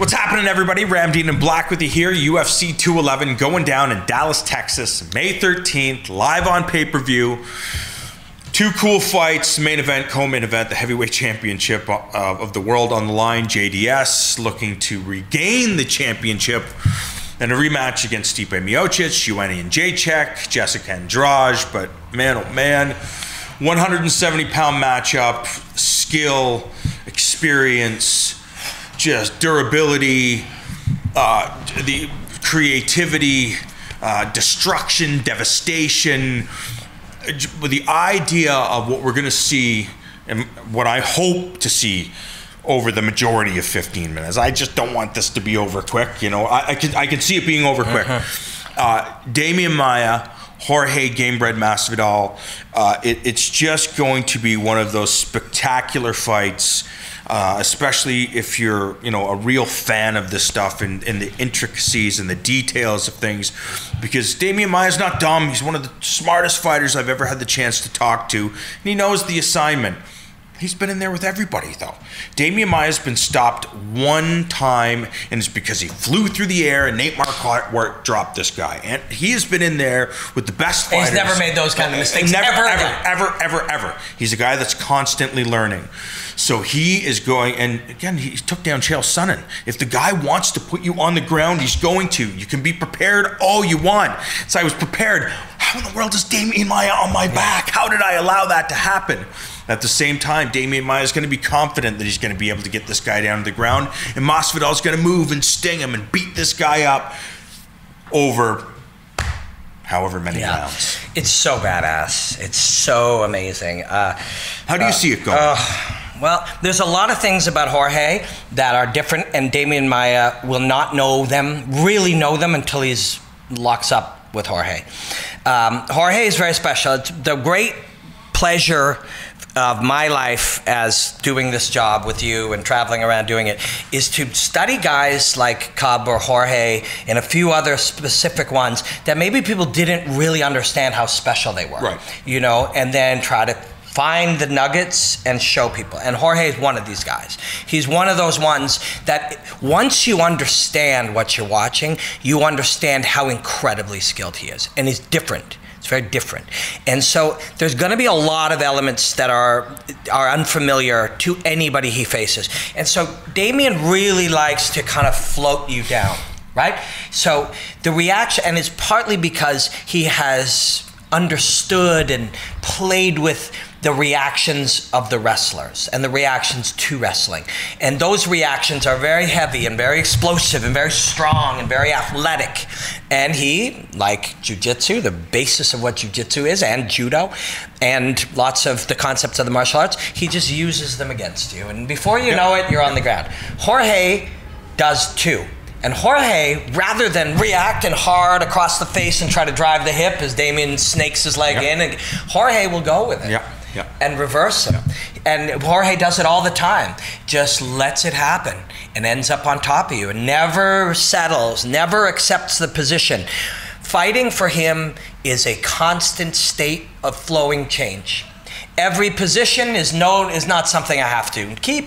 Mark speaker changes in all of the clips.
Speaker 1: What's happening, everybody? Ramdean and Black with you here. UFC 211 going down in Dallas, Texas, May 13th, live on pay-per-view. Two cool fights, main event, co-main event, the heavyweight championship of the world on the line. JDS looking to regain the championship. And a rematch against Stipe Miocic, Joanna Jacek, Jessica Andrade. But man, oh man, 170-pound matchup, skill, experience, just durability, the creativity, destruction, devastation, with the idea of what we're going to see and what I hope to see over the majority of 15 minutes. I just don't want this to be over quick. You know, I can see it being over quick. Demian Maia, Jorge Gamebred Masvidal. It's just going to be one of those spectacular fights. Especially if you're, a real fan of this stuff and the intricacies and the details of things, because Demian Maia's not dumb. He's one of the smartest fighters I've ever had the chance to talk to, and he knows the assignment. He's been in there with everybody, though. Demian Maia's been stopped one time, and it's because he flew through the air and Nate Marquardt dropped this guy. And he has been in there with the best fighters.
Speaker 2: He's never made those kind of mistakes.
Speaker 1: Ever. He's a guy that's constantly learning. So he is going, and again, he took down Chael Sonnen. If the guy wants to put you on the ground, he's going to. You can be prepared all you want. So I was prepared. How in the world is Demian Maia on my back? How did I allow that to happen? At the same time, Demian Maia is going to be confident that he's going to be able to get this guy down to the ground, and Masvidal is going to move and sting him and beat this guy up over however many rounds.
Speaker 2: It's so badass. It's so amazing.
Speaker 1: How do you see it going?
Speaker 2: Well, there's a lot of things about Jorge that are different, and Demian Maia will not really know them until he's locks up with Jorge. Jorge is very special. It's the great pleasure of my life as doing this job with you and traveling around doing it is to study guys like Cub or Jorge and a few other specific ones that maybe people didn't really understand how special they were.
Speaker 1: Right.
Speaker 2: And then try to find the nuggets and show people. And Jorge is one of these guys. He's one of those ones that once you understand what you're watching, you understand how incredibly skilled he is. And he's different. It's very different. And so there's going to be a lot of elements that are unfamiliar to anybody he faces. And so Demian really likes to kind of float you down, right? So the reaction, and it's partly because he has understood and played with the reactions of the wrestlers and the reactions to wrestling. And those reactions are very heavy and very explosive and very strong and very athletic. And he, like jiu-jitsu, the basis of what jiu-jitsu is, and judo, and lots of the concepts of the martial arts, he just uses them against you. And before you know it, you're on the ground. Jorge does too. And Jorge, rather than react and hard across the face and try to drive the hip as Demian snakes his leg in, and Jorge will go with it and reverse him. And Jorge does it all the time. Just lets it happen and ends up on top of you and never settles, never accepts the position. Fighting for him is a constant state of flowing change. Every position is not something I have to keep.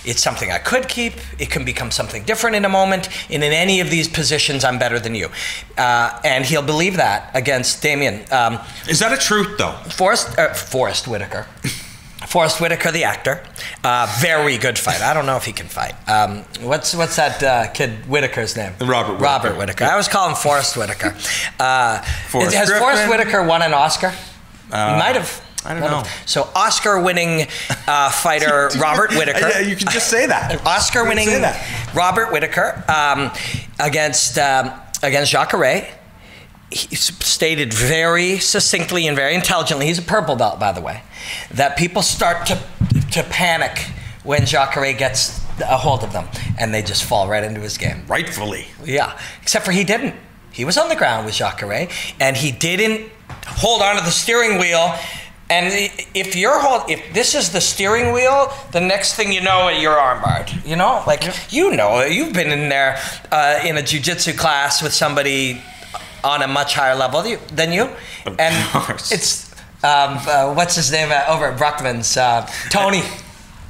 Speaker 2: It's something I could keep. It can become something different in a moment. And in any of these positions, I'm better than you. And he'll believe that against Demian.
Speaker 1: Is that a truth, though?
Speaker 2: Forrest Whitaker. Forrest Whitaker, the actor. Very good fight. I don't know if he can fight. What's that kid Whitaker's name?
Speaker 1: Robert
Speaker 2: Whitaker. I always call him Forrest Whitaker. Has Forrest Whitaker won an Oscar? He might have.
Speaker 1: I don't know.
Speaker 2: So Oscar-winning fighter Robert Whitaker.
Speaker 1: You can just say that.
Speaker 2: Oscar-winning Robert Whitaker against Jacare. He stated very succinctly and very intelligently, he's a purple belt, by the way, that people start to panic when Jacare gets a hold of them, and they just fall right into his game.
Speaker 1: Rightfully.
Speaker 2: Yeah, except for he didn't. He was on the ground with Jacare, and he didn't hold onto the steering wheel. And if this is the steering wheel, the next thing you know, you're armbarred. You've been in there in a jiu-jitsu class with somebody on a much higher level than you. And it's, what's his name over at Bruckman's? Tony.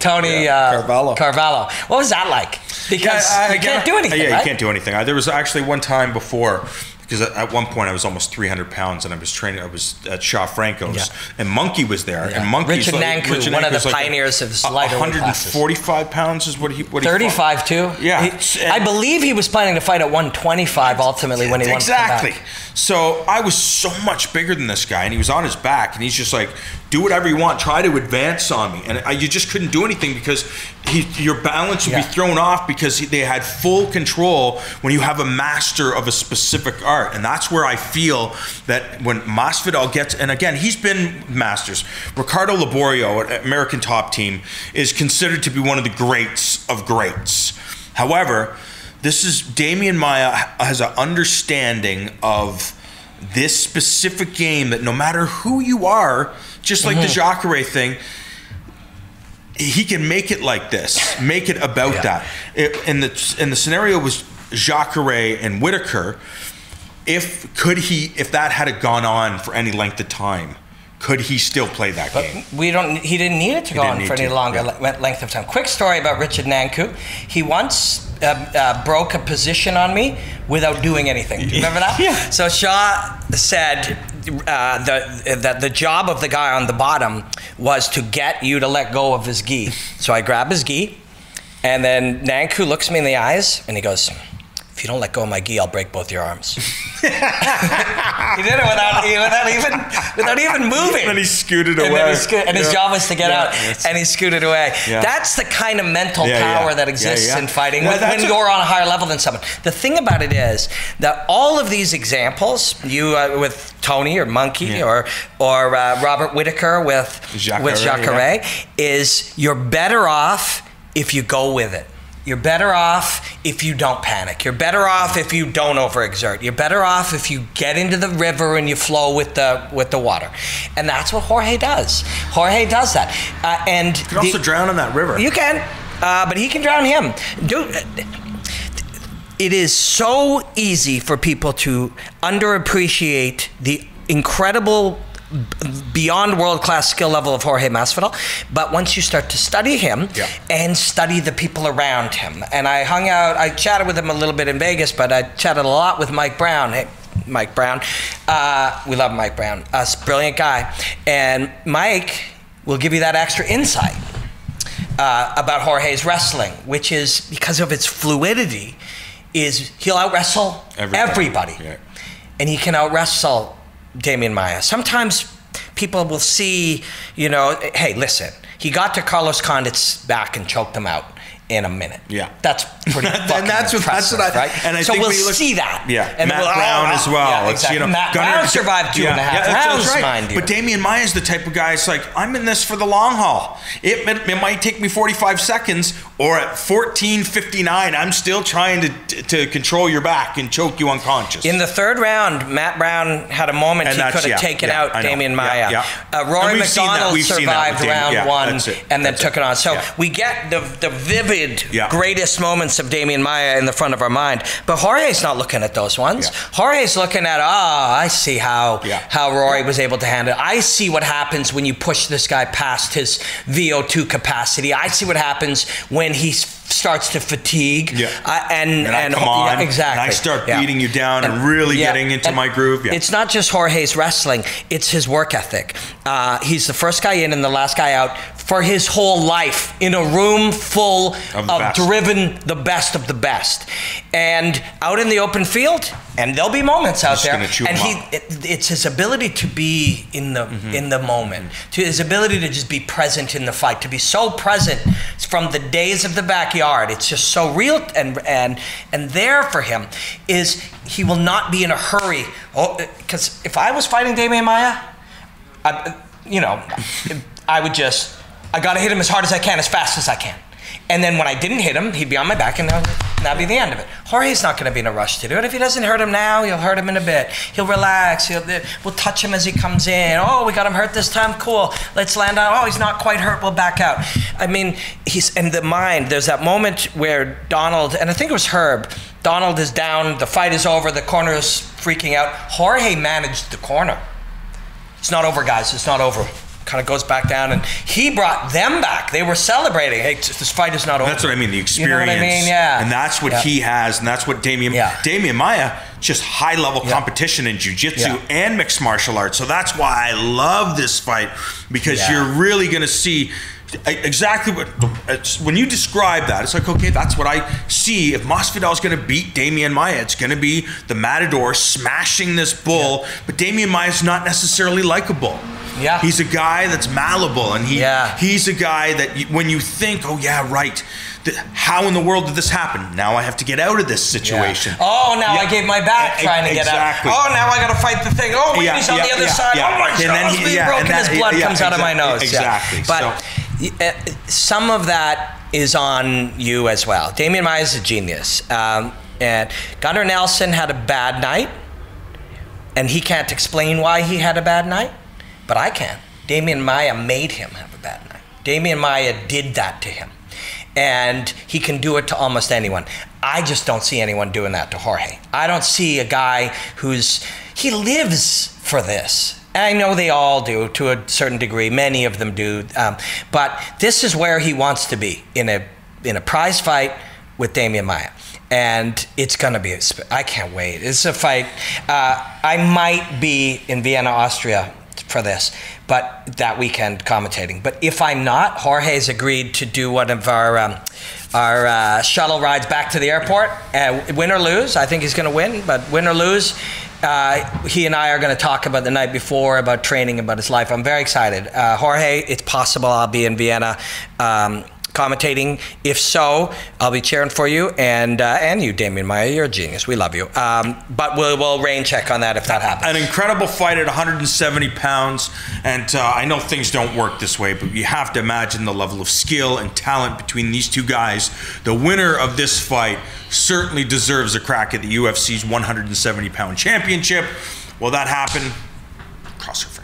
Speaker 2: Tony Carvalho. What was that like? Because you can't do anything,
Speaker 1: Yeah,
Speaker 2: right?
Speaker 1: you can't do anything. There was actually one time before, because at one point I was almost 300 pounds and I was training. I was at Shaw Franco's, and Monkey was there. And Monkey's
Speaker 2: Richard Nanku, one of the pioneers of lighter weight classes.
Speaker 1: 145 pounds is what he
Speaker 2: 35 too.
Speaker 1: Yeah,
Speaker 2: I believe he was planning to fight at 125 ultimately when he won.
Speaker 1: Exactly. So I was so much bigger than this guy, and he was on his back, and he's just like, do whatever you want, try to advance on me, and you just couldn't do anything because your balance would be thrown off because they had full control when you have a master of a specific art. And that's where I feel that when Masvidal gets, and again, he's been masters. Ricardo Laborio, American Top Team, is considered to be one of the greats of greats. However, Demian Maia has an understanding of this specific game that no matter who you are, just like the Jacare thing, he can make it like this, make it about that. In the scenario was Jacare and Whitaker, if that had gone on for any length of time, could he still play that game?
Speaker 2: He didn't need it to go on for any longer length of time. Quick story about Richard Nanku. He once broke a position on me without doing anything. Do you remember that?
Speaker 1: Yeah.
Speaker 2: So Shaw said that the job of the guy on the bottom was to get you to let go of his gi. So I grab his gi, and then Nanku looks me in the eyes, and he goes, "If you don't let go of my gi, I'll break both your arms." He did it without even moving.
Speaker 1: And then he scooted away.
Speaker 2: And his job was to get out, and he scooted away.
Speaker 1: Yeah.
Speaker 2: That's the kind of mental power that exists in fighting when you're on a higher level than someone. The thing about it is that all of these examples, you with Tony or Monkey or Robert Whitaker with Jacare, is you're better off if you go with it. You're better off if you don't panic. You're better off if you don't overexert. You're better off if you get into the river and you flow with the water. And that's what Jorge does. Jorge does that. And
Speaker 1: you can also drown in that river.
Speaker 2: You can, but he can drown him. It is so easy for people to underappreciate the incredible beyond world-class skill level of Jorge Masvidal, but once you start to study him and study the people around him, and I chatted with him a little bit in Vegas, but I chatted a lot with Mike Brown. Hey, Mike Brown, we love Mike Brown, a brilliant guy, and Mike will give you that extra insight about Jorge's wrestling, which is because of its fluidity, is he'll out-wrestle everybody. Yeah. And he can out-wrestle Demian Maia. Sometimes people will see, hey, listen, he got to Carlos Condit's back and choked him out in a minute. Yeah. That's pretty fucking impressive, right? And I think we'll see that.
Speaker 1: Yeah. And Matt Brown as well.
Speaker 2: Yeah, exactly. Matt Brown survived 2.5 rounds, mind you.
Speaker 1: But Demian Maia is the type of guy, it's like, I'm in this for the long haul. It might take me 45 seconds, or at 14:59, I'm still trying to control your back and choke you unconscious.
Speaker 2: In the third round, Matt Brown had a moment he could have taken out Demian Maia. Rory McDonald survived round one and then took it on. So we get the vivid greatest moments of Demian Maia in the front of our mind, but Jorge's not looking at those ones. Jorge's looking at, I see how Rory was able to handle it. I see what happens when you push this guy past his VO2 capacity. I see what happens when he starts to fatigue. And I come on, exactly.
Speaker 1: And I start beating you down and really getting into my groove.
Speaker 2: It's not just Jorge's wrestling, it's his work ethic. He's the first guy in and the last guy out for his whole life in a room full of driven the best of the best. And out in the open field, and there'll be moments out there, and it's his ability to be in the moment, to his ability to just be present in the fight, to be so present from the days of the backyard. It's just so real and there for him is he will not be in a hurry. Because if I was fighting Demian Maia, I got to hit him as hard as I can, as fast as I can. And then when I didn't hit him, he'd be on my back, and that'd be the end of it. Jorge's not going to be in a rush to do it. If he doesn't hurt him now, he'll hurt him in a bit. He'll relax. We'll touch him as he comes in. Oh, we got him hurt this time. Cool. Let's land on. Oh, he's not quite hurt. We'll back out. I mean, he's in the mind. There's that moment where Donald, and I think it was Herb, Donald is down. The fight is over. The corner is freaking out. Jorge managed the corner. It's not over, guys. It's not over. kind of goes back down, and he brought them back. They were celebrating. Hey, this fight is not over.
Speaker 1: That's what I mean, the experience.
Speaker 2: You know what I mean? Yeah.
Speaker 1: And that's what he has, and that's what Demian Maia, just high-level competition in jiu-jitsu and mixed martial arts. So that's why I love this fight, because you're really going to see exactly what, when you describe that, it's like, okay, that's what I see. If Masvidal is going to beat Demian Maia, it's going to be the Matador smashing this bull, but Demian Maia is not necessarily likable.
Speaker 2: Yeah.
Speaker 1: He's a guy that's malleable, and he's a guy that when you think, oh yeah, right, how in the world did this happen? Now I have to get out of this situation.
Speaker 2: Oh, now I gave my back trying to get out. Oh, now I got to fight the thing. Oh, wait, he's on the other side. Oh my God, he's broken. His blood comes out of my nose.
Speaker 1: Exactly.
Speaker 2: But some of that is on you as well. Demian Maia is a genius. And Gunnar Nelson had a bad night, and he can't explain why he had a bad night, but I can. Demian Maia made him have a bad night. Demian Maia did that to him. And he can do it to almost anyone. I just don't see anyone doing that to Jorge. I don't see a guy he lives for this. I know they all do to a certain degree. Many of them do. But this is where he wants to be, in a prize fight with Demian Maia. And it's going to be, I can't wait. It's a fight. I might be in Vienna, Austria for this, but that weekend commentating. But if I'm not, Jorge's agreed to do one of our shuttle rides back to the airport. Win or lose, I think he's going to win, but win or lose, he and I are going to talk about the night before, about training, about his life. I'm very excited. Jorge, it's possible I'll be in Vienna commentating. If so, I'll be cheering for you, and you, Demian Maia, you're a genius. We love you. But we'll rain check on that if that happens.
Speaker 1: An incredible fight at 170 pounds, and I know things don't work this way, but you have to imagine the level of skill and talent between these two guys. The winner of this fight certainly deserves a crack at the UFC's 170-pound championship. Will that happen? Cross your fingers.